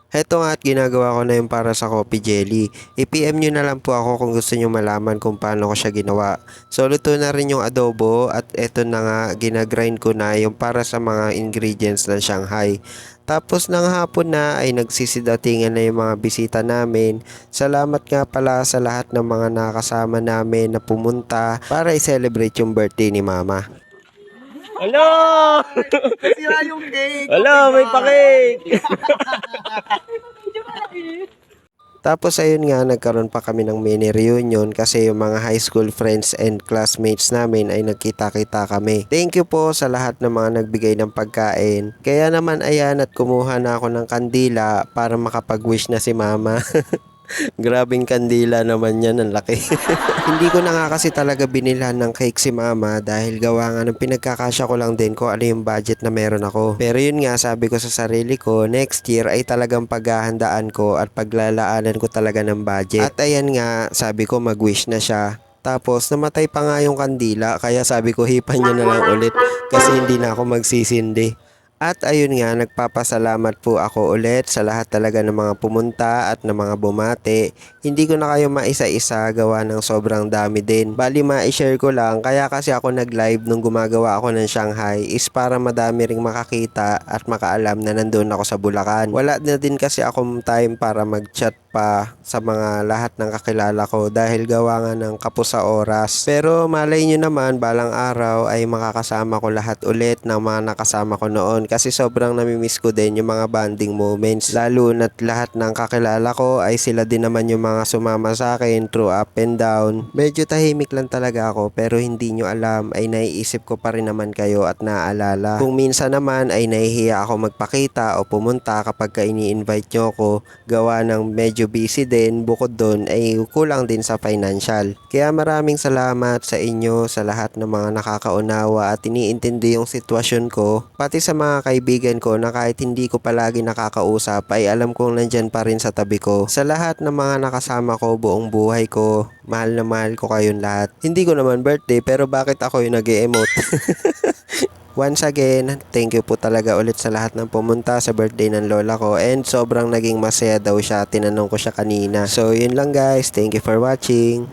Heto nga at ginagawa ko na yung para sa coffee jelly. I-PM nyo na lang po ako kung gusto nyo malaman kung paano ko siya ginawa. So luto na rin yung adobo at eto na nga ginagrind ko na yung para sa mga ingredients ng Shanghai. Tapos ng hapon na ay nagsisidatingan na yung mga bisita namin. Salamat nga pala sa lahat ng mga nakasama namin na pumunta para i-celebrate yung birthday ni Mama. Hello! Nasira yung cake! Hello, may pa-cake! Tapos ayun nga, nagkaroon pa kami ng mini reunion kasi yung mga high school friends and classmates namin ay nagkita-kita kami. Thank you po sa lahat ng mga nagbigay ng pagkain. Kaya naman ayan at kumuha na ako ng kandila para makapag-wish na si Mama. Grabing kandila naman yan, ang laki. Hindi ko na nga kasi talaga binilhan ng cake si Mama dahil gawa nga ng pinagkakasya ko lang din kung ano yung budget na meron ako. Pero yun nga, sabi ko sa sarili ko, next year ay talagang paghahandaan ko at paglalaanan ko talaga ng budget. At ayan nga, sabi ko mag-wish na siya. Tapos namatay pa nga yung kandila kaya sabi ko hipan niya na lang ulit kasi hindi na ako magsisindi. At ayun nga, nagpapasalamat po ako ulit sa lahat talaga ng mga pumunta at ng mga bumate. Hindi ko na kayo maisa-isa gawa ng sobrang dami din. Bali ma-share ko lang, kaya kasi ako nag-live nung gumagawa ako ng Shanghai is para madami ring makakita at makaalam na nandun ako sa Bulacan. Wala na din kasi akong time para mag-chat pa sa mga lahat ng kakilala ko dahil gawa nga ng kapos sa oras. Pero malay nyo naman, balang araw ay makakasama ko lahat ulit ng mga nakasama ko noon kasi sobrang namimiss ko din yung mga bonding moments. Lalo na't lahat ng kakilala ko ay sila din naman yung mga sumama sa akin through up and down. Medyo tahimik lang talaga ako pero hindi nyo alam ay naiisip ko pa rin naman kayo at naaalala. Kung minsan naman ay nahihiya ako magpakita o pumunta kapag ka ini-invite nyo ako gawa ng medyo busy din, bukod doon ay kulang din sa financial. Kaya maraming salamat sa inyo sa lahat ng mga nakakaunawa at iniintindi yung sitwasyon ko, pati sa mga kaibigan ko na kahit hindi ko palagi nakakausap ay alam kong nandyan pa rin sa tabi ko. Sa lahat ng mga nakasama ko buong buhay ko, mahal na mahal ko kayong lahat. Hindi ko naman birthday pero bakit ako yung nag-e-emote? Once again, thank you po talaga ulit sa lahat ng pumunta sa birthday ng lola ko and sobrang naging masaya daw siya, tinanong ko siya kanina. So yun lang guys, thank you for watching.